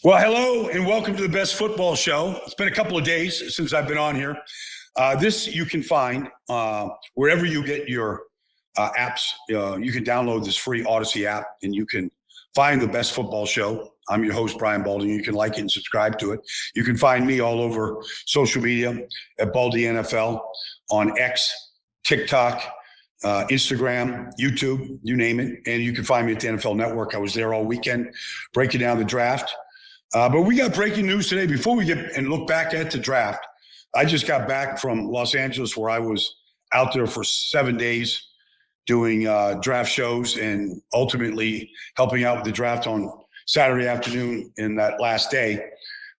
Well, hello and welcome to the Best Football Show. It's been a couple of days since I've been on here. This you can find wherever you get your apps. You can download this free Odyssey app and you can find the Best Football Show. I'm your host, Brian Baldinger. You can like it and subscribe to it. You can find me all over social media at Baldy NFL on X, TikTok, Instagram, YouTube, you name it. And you can find me at the NFL Network. I was there all weekend breaking down the draft. But we got breaking news today. Before we get and look back at the draft, I just got back from Los Angeles where I was out there for 7 days doing draft shows and ultimately helping out with the draft on Saturday afternoon in that last day.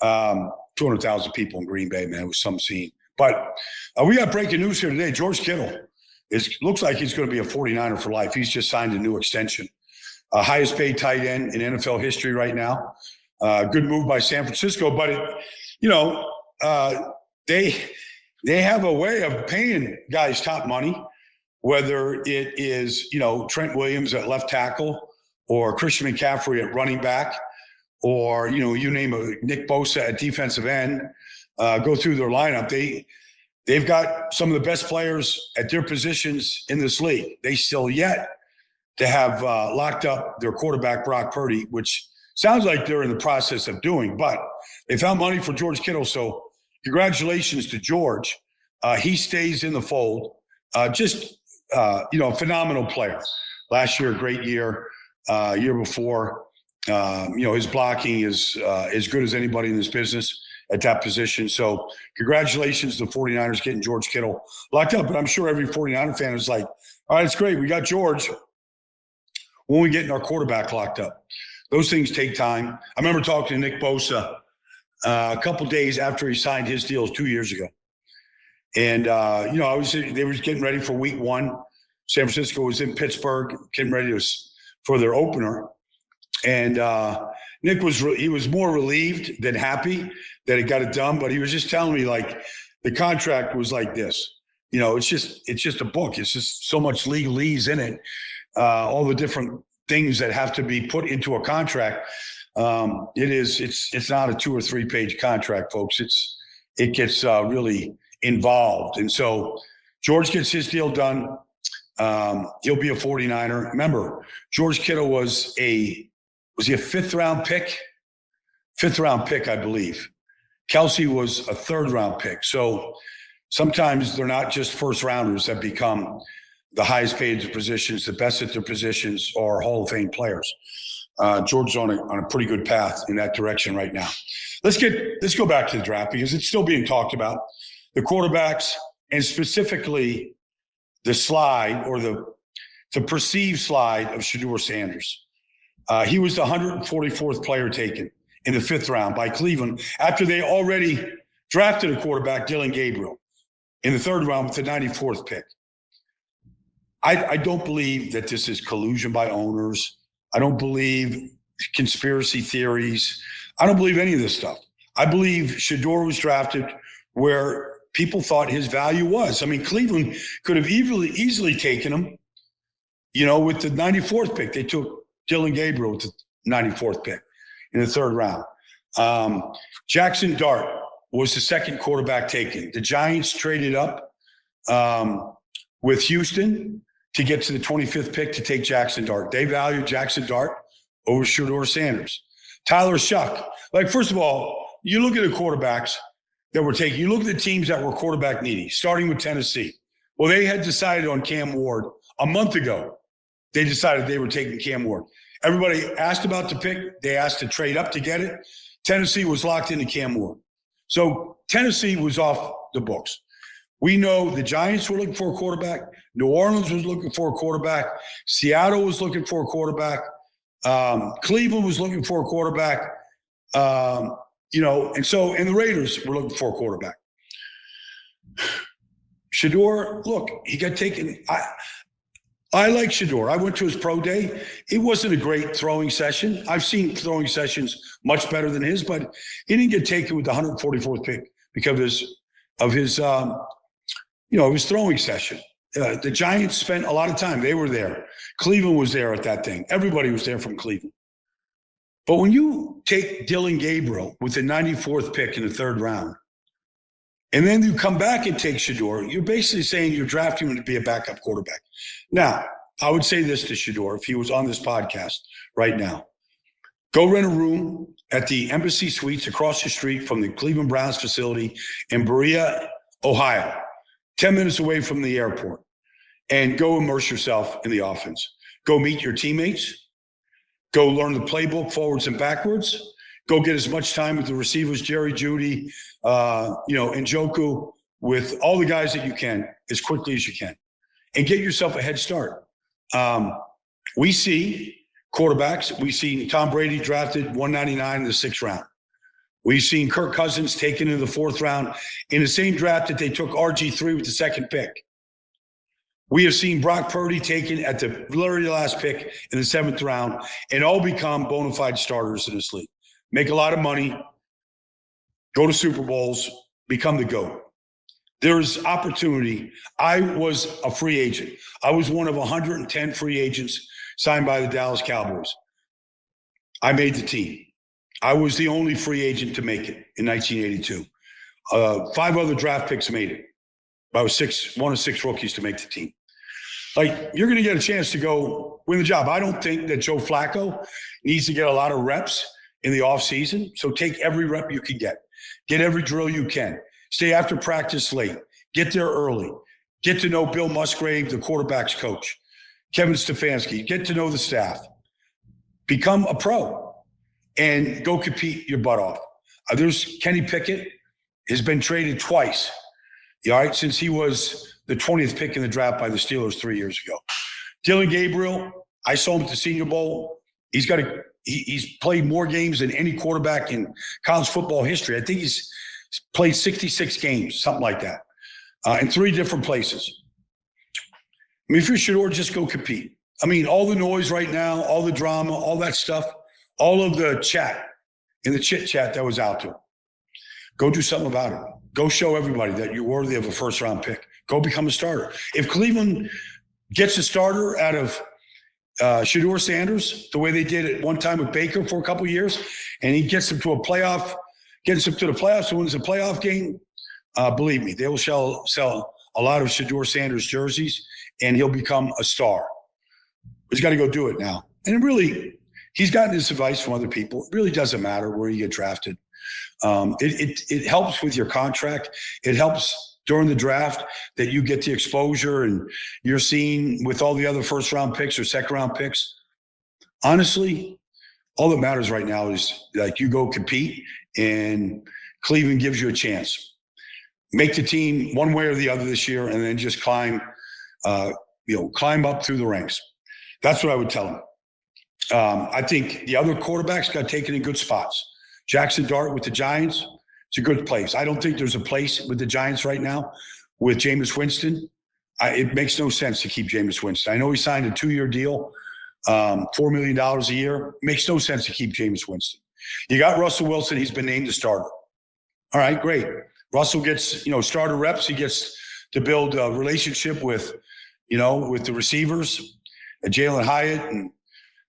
200,000 people in Green Bay, man. It was some scene. But we got breaking news here today. George Kittle looks like he's going to be a 49er for life. He's just signed a new extension. Highest paid tight end in NFL history right now. Good move by San Francisco, but they have a way of paying guys top money, whether it is Trent Williams at left tackle or Christian McCaffrey at running back, or you name it, Nick Bosa at defensive end. Go through their lineup. They've got some of the best players at their positions in this league. They still yet to have locked up their quarterback Brock Purdy, which sounds like they're in the process of doing, but they found money for George Kittle. So congratulations to George. He stays in the fold. A phenomenal player. Last year, a great year. Year before, his blocking is as good as anybody in this business at that position. So congratulations to the 49ers getting George Kittle locked up. But I'm sure every 49er fan is like, all right, it's great. We got George. When we getting our quarterback locked up? Those things take time. I remember talking to Nick Bosa a couple days after he signed his deals 2 years ago. And, they were getting ready for week one. San Francisco was in Pittsburgh, getting ready for their opener. And Nick was more relieved than happy that he got it done. But he was just telling me, like, the contract was like this. It's just a book. It's just so much legalese in it. All the different things that have to be put into a contract. It's not a 2 or 3 page contract, folks. It gets really involved. And so George gets his deal done. He'll be a 49er. Remember, George Kittle was he a 5th round pick? 5th round pick, I believe. Kelsey was a 3rd round pick. So sometimes they're not just first rounders that become the highest paid positions, the best at their positions, are Hall of Fame players. George's on a pretty good path in that direction right now. Let's go back to the draft because it's still being talked about. The quarterbacks, and specifically the slide or the perceived slide of Shedeur Sanders. He was the 144th player taken in the 5th round by Cleveland after they already drafted a quarterback, Dylan Gabriel, in the 3rd round with the 94th pick. I don't believe that this is collusion by owners. I don't believe conspiracy theories. I don't believe any of this stuff. I believe Shedeur was drafted where people thought his value was. I mean, Cleveland could have easily taken him, with the 94th pick. They took Dylan Gabriel with the 94th pick in the 3rd round. Jackson Dart was the 2nd quarterback taken. The Giants traded up with Houston to get to the 25th pick to take Jackson Dart. They valued Jackson Dart over Shedeur Sanders. Tyler Shuck. First of all, you look at the quarterbacks that were taken. You look at the teams that were quarterback needy, starting with Tennessee. Well, they had decided on Cam Ward a month ago. They decided they were taking Cam Ward. Everybody asked about the pick. They asked to trade up to get it. Tennessee was locked into Cam Ward. So Tennessee was off the books. We know the Giants were looking for a quarterback. New Orleans was looking for a quarterback. Seattle was looking for a quarterback. Cleveland was looking for a quarterback. And the Raiders were looking for a quarterback. Shedeur, look, he got taken. I like Shedeur. I went to his pro day. It wasn't a great throwing session. I've seen throwing sessions much better than his, but he didn't get taken with the 144th pick because of his throwing session. The Giants spent a lot of time. They were there. Cleveland was there at that thing. Everybody was there from Cleveland. But when you take Dillon Gabriel with the 94th pick in the third round, and then you come back and take Shedeur, you're basically saying you're drafting him to be a backup quarterback. Now, I would say this to Shedeur if he was on this podcast right now. Go rent a room at the Embassy Suites across the street from the Cleveland Browns facility in Berea, Ohio, 10 minutes away from the airport, and go immerse yourself in the offense. Go meet your teammates. Go learn the playbook forwards and backwards. Go get as much time with the receivers, Jerry Jeudy, Njoku, with all the guys that you can as quickly as you can, and get yourself a head start. We see quarterbacks. We've seen Tom Brady drafted 199 in the 6th round. We've seen Kirk Cousins taken in the 4th round in the same draft that they took RG3 with the 2nd pick. We have seen Brock Purdy taken at the very last pick in the 7th round and all become bona fide starters in this league. Make a lot of money, go to Super Bowls, become the GOAT. There's opportunity. I was a free agent. I was one of 110 free agents signed by the Dallas Cowboys. I made the team. I was the only free agent to make it in 1982. 5 other draft picks made it. I was one of 6 rookies to make the team. Like, you're going to get a chance to go win the job. I don't think that Joe Flacco needs to get a lot of reps in the offseason. So take every rep you can get. Get every drill you can. Stay after practice late. Get there early. Get to know Bill Musgrave, the quarterback's coach. Kevin Stefanski. Get to know the staff. Become a pro and go compete your butt off. There's Kenny Pickett has been traded twice, all right, since he was the 20th pick in the draft by the Steelers 3 years ago. Dillon Gabriel, I saw him at the Senior Bowl. He's played more games than any quarterback in college football history. I think he's played 66 games, something like that, in 3 different places. I mean, if you're Shedeur, just go compete. I mean, all the noise right now, all the drama, all that stuff, all of the chat and the chit chat that was out there. Go do something about it. Go show everybody that you're worthy of a 1st-round pick. Go become a starter. If Cleveland gets a starter out of Shedeur Sanders, the way they did it one time with Baker for a couple of years, and he gets them to a playoff, gets them to the playoffs and wins a playoff game, believe me, they will sell a lot of Shedeur Sanders jerseys, and he'll become a star. He's got to go do it now. And really, he's gotten this advice from other people. It really doesn't matter where you get drafted. It helps with your contract. It helps during the draft that you get the exposure and you're seen with all the other 1st-round picks or 2nd-round picks. Honestly, all that matters right now is like you go compete and Cleveland gives you a chance. Make the team one way or the other this year and then just climb up through the ranks. That's what I would tell them. I think the other quarterbacks got taken in good spots. Jackson Dart with the Giants, it's a good place. I don't think there's a place with the Giants right now with Jameis Winston. It makes no sense to keep Jameis Winston. I know he signed a 2-year deal, $4 million a year. It makes no sense to keep Jameis Winston. You got Russell Wilson. He's been named the starter. All right, great. Russell gets, starter reps. He gets to build a relationship with the receivers, Jalen Hyatt and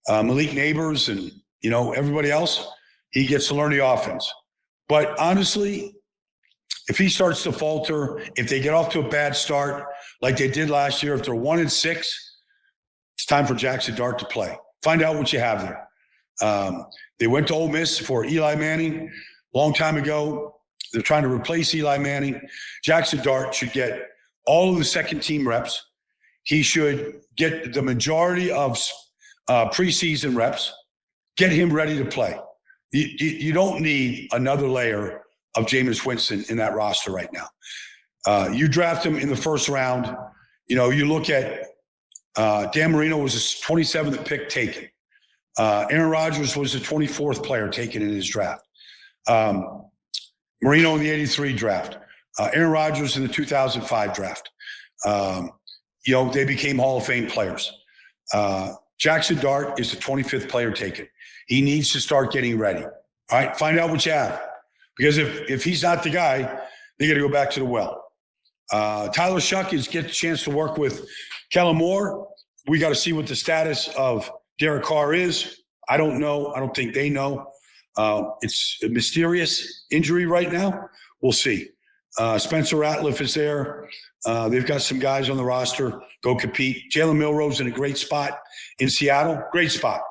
Malik Neighbors and, everybody else. He gets to learn the offense. But honestly, if he starts to falter, if they get off to a bad start like they did last year, if they're 1-6, it's time for Jackson Dart to play. Find out what you have there. They went to Ole Miss for Eli Manning a long time ago. They're trying to replace Eli Manning. Jackson Dart should get all of the 2nd-team reps. He should get the majority of preseason reps. Get him ready to play. You don't need another layer of Jameis Winston in that roster right now. You draft him in the 1st round. You look at Dan Marino was a 27th pick taken. Aaron Rodgers was the 24th player taken in his draft. Marino in the 83 draft. Aaron Rodgers in the 2005 draft. They became Hall of Fame players. Jackson Dart is the 25th player taken. He needs to start getting ready. All right, find out what you have. Because if he's not the guy, they got to go back to the well. Tyler Shuck gets a chance to work with Kellen Moore. We got to see what the status of Derek Carr is. I don't know. I don't think they know. It's a mysterious injury right now. We'll see. Spencer Ratliff is there. They've got some guys on the roster. Go compete. Jalen Milroe's in a great spot in Seattle. Great spot.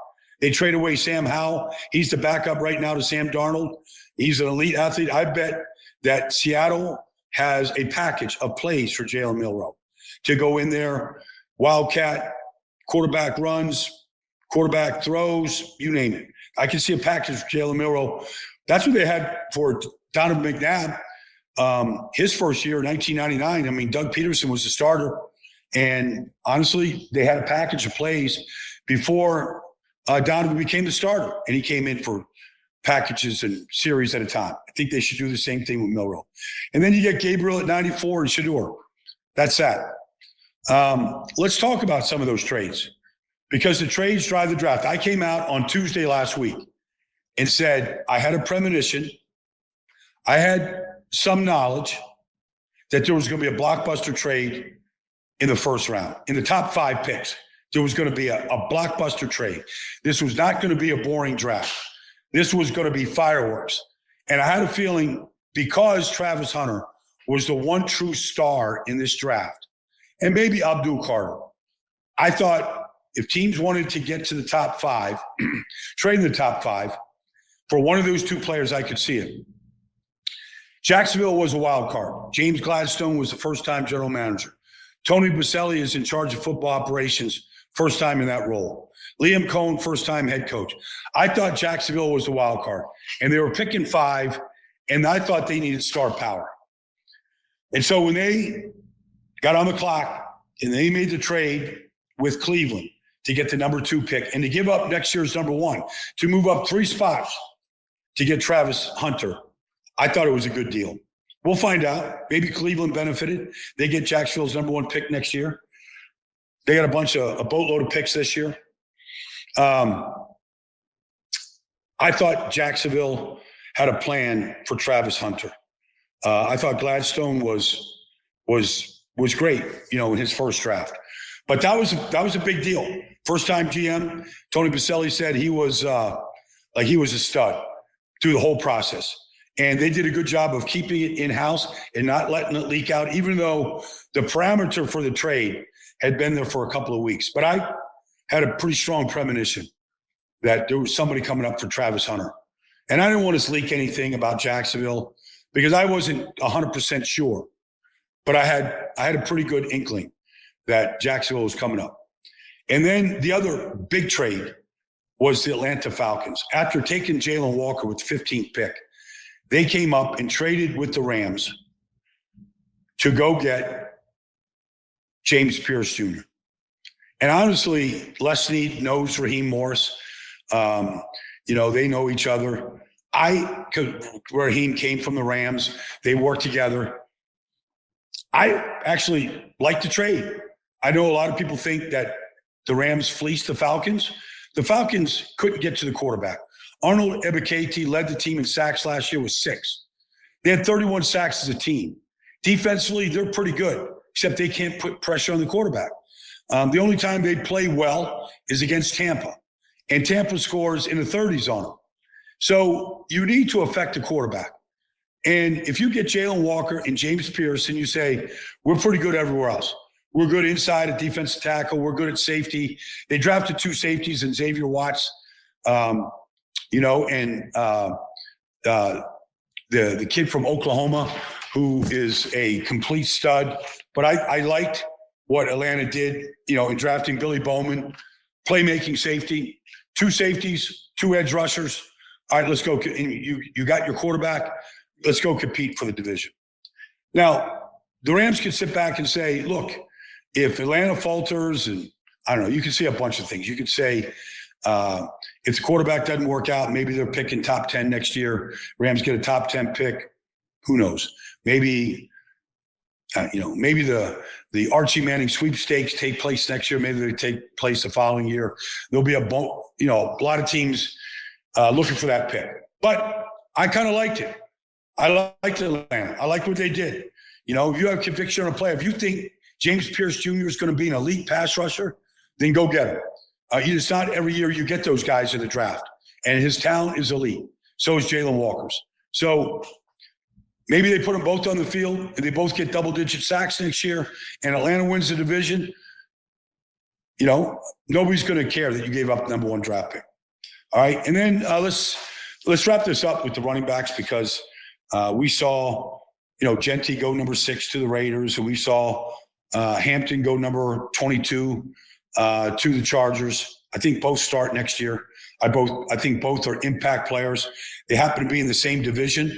They trade away Sam Howell. He's the backup right now to Sam Darnold. He's an elite athlete. I bet that Seattle has a package of plays for Jalen Milroe to go in there. Wildcat, quarterback runs, quarterback throws, you name it. I can see a package for Jalen Milroe. That's what they had for Donovan McNabb. His first year, 1999, I mean, Doug Peterson was the starter. And honestly, they had a package of plays before Donovan became the starter. And he came in for packages and series at a time. I think they should do the same thing with Milroe. And then you get Gabriel at 94 and Shedeur. That's that. Let's talk about some of those trades because the trades drive the draft. I came out on Tuesday last week and said I had a premonition. I had some knowledge that there was going to be a blockbuster trade in the first round. In the top 5 picks, there was going to be a blockbuster trade. This was not going to be a boring draft. This was going to be fireworks. And I had a feeling because Travis Hunter was the one true star in this draft, and maybe Abdul Carter, I thought if teams wanted to get to the top 5, trade in the top 5, for one of those 2 players, I could see it. Jacksonville was a wild card. James Gladstone was the first-time general manager. Tony Baselli is in charge of football operations, first time in that role. Liam Cohen, first-time head coach. I thought Jacksonville was the wild card, and they were picking 5, and I thought they needed star power. And so when they got on the clock and they made the trade with Cleveland to get the number 2 pick and to give up next year's number 1, to move up 3 spots to get Travis Hunter, I thought it was a good deal. We'll find out. Maybe Cleveland benefited. They get Jacksonville's number 1 pick next year. They got a boatload of picks this year. I thought Jacksonville had a plan for Travis Hunter. I thought Gladstone was great, in his first draft. But that was a big deal. First time GM, Tony Baselli said he was a stud through the whole process. And they did a good job of keeping it in-house and not letting it leak out, even though the parameter for the trade had been there for a couple of weeks. But I had a pretty strong premonition that there was somebody coming up for Travis Hunter. And I didn't want to leak anything about Jacksonville because I wasn't 100% sure. But I had a pretty good inkling that Jacksonville was coming up. And then the other big trade was the Atlanta Falcons. After taking Jalen Walker with the 15th pick, they came up and traded with the Rams to go get James Pierce Jr. And honestly, Les Snead knows Raheem Morris. They know each other. Raheem came from the Rams. They worked together. I actually like the trade. I know a lot of people think that the Rams fleeced the Falcons. The Falcons couldn't get to the quarterback. Arnold Ebiketie led the team in sacks last year with 6. They had 31 sacks as a team. Defensively, they're pretty good, except they can't put pressure on the quarterback. The only time they play well is against Tampa, and Tampa scores in the 30s on them. So you need to affect the quarterback. And if you get Jalen Walker and James Pierce and you say, we're pretty good everywhere else. We're good inside at defensive tackle. We're good at safety. They drafted 2 safeties and Xavier Watts, the kid from Oklahoma who is a complete stud. But I liked what Atlanta did, in drafting Billy Bowman, playmaking safety, 2 safeties, 2 edge rushers. All right, let's go. You got your quarterback. Let's go compete for the division. Now, the Rams can sit back and say, look, if Atlanta falters, and I don't know, you can say a bunch of things. You could say, if the quarterback doesn't work out, maybe they're picking top 10 next year. Rams get a top 10 pick. Who knows? Maybe, maybe the Archie Manning sweepstakes take place next year. Maybe they take place the following year. There'll be a lot of teams looking for that pick. But I kind of liked it. I liked Atlanta. I liked what they did. You know, if you have conviction on a player, if you think James Pierce Jr. is going to be an elite pass rusher, then go get him. It's not every year you get those guys in the draft. And his talent is elite. So is Jalen Walker's. So maybe they put them both on the field and they both get double-digit sacks next year and Atlanta wins the division. You know, nobody's going to care that you gave up the number 1 draft pick. All right. And then let's wrap this up with the running backs because we saw, Gentry go number 6 to the Raiders, and we saw Hampton go number 22 to the Chargers. I think both start next year. I think both are impact players. They happen to be in the same division.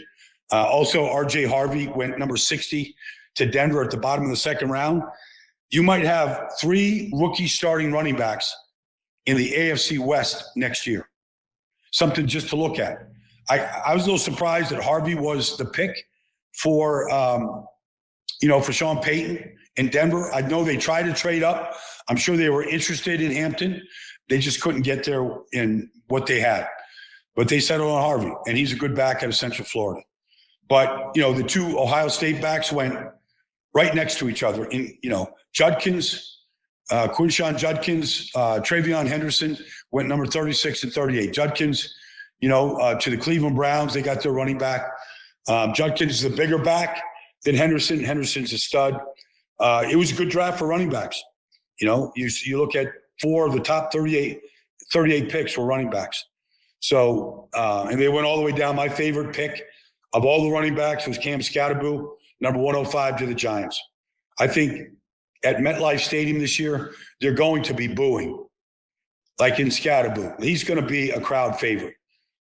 Also, R.J. Harvey went number 60 to Denver at the bottom of the 2nd round. You might have 3 rookie starting running backs in the AFC West next year. Something just to look at. I was a little surprised that Harvey was the pick for Sean Payton in Denver. I know they tried to trade up. I'm sure they were interested in Hampton. They just couldn't get there in what they had. But they settled on Harvey, and he's a good back out of Central Florida. But, the 2 Ohio State backs went right next to each other. Judkins, Quinshawn Judkins, Travion Henderson went number 36 and 38. Judkins, to the Cleveland Browns, they got their running back. Judkins is the bigger back than Henderson. Henderson's a stud. It was a good draft for running backs. You look at 4 of the top 38 picks were running backs. So, and they went all the way down. My favorite pick of all the running backs was Cam Skattebo, number 105 to the Giants. I think at MetLife Stadium this year, they're going to be booing, like in Skattebo. He's going to be a crowd favorite.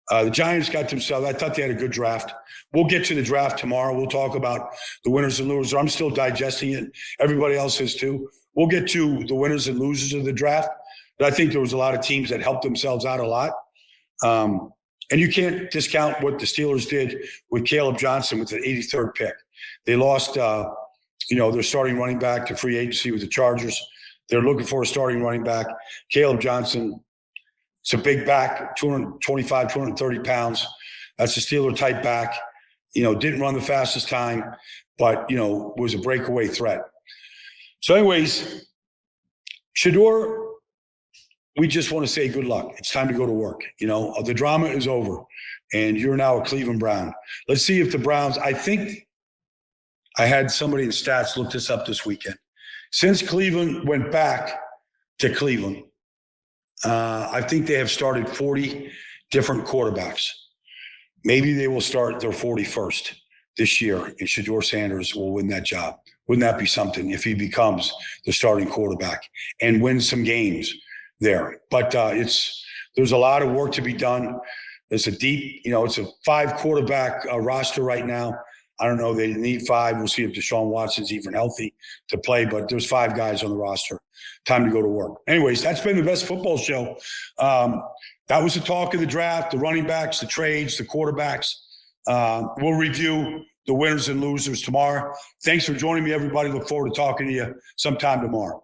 The Giants got themselves, I thought they had a good draft. We'll get to the draft tomorrow. We'll talk about the winners and losers. I'm still digesting it. Everybody else is too. We'll get to the winners and losers of the draft. But I think there was a lot of teams that helped themselves out a lot. And you can't discount what the Steelers did with Caleb Johnson with the 83rd pick. They lost, their starting running back to free agency with the Chargers. They're looking for a starting running back. Caleb Johnson, it's a big back, 225, 230 pounds. That's a Steeler-type back. Didn't run the fastest time, but, was a breakaway threat. So anyways, Shedeur, we just want to say good luck. It's time to go to work. The drama is over, and you're now a Cleveland Brown. Let's see if the Browns, I think I had somebody in stats look this up this weekend. Since Cleveland went back to Cleveland, I think they have started 40 different quarterbacks. Maybe they will start their 41st this year, and Shedeur Sanders will win that job. Wouldn't that be something if he becomes the starting quarterback and wins some games there? But there's a lot of work to be done. It's a deep, it's a 5 quarterback roster right now. I don't know. They need 5. We'll see if Deshaun Watson's even healthy to play, but there's 5 guys on the roster. Time to go to work. Anyways, that's been the best football show. That was the talk of the draft, the running backs, the trades, the quarterbacks. We'll review the winners and losers tomorrow. Thanks for joining me, everybody. Look forward to talking to you sometime tomorrow.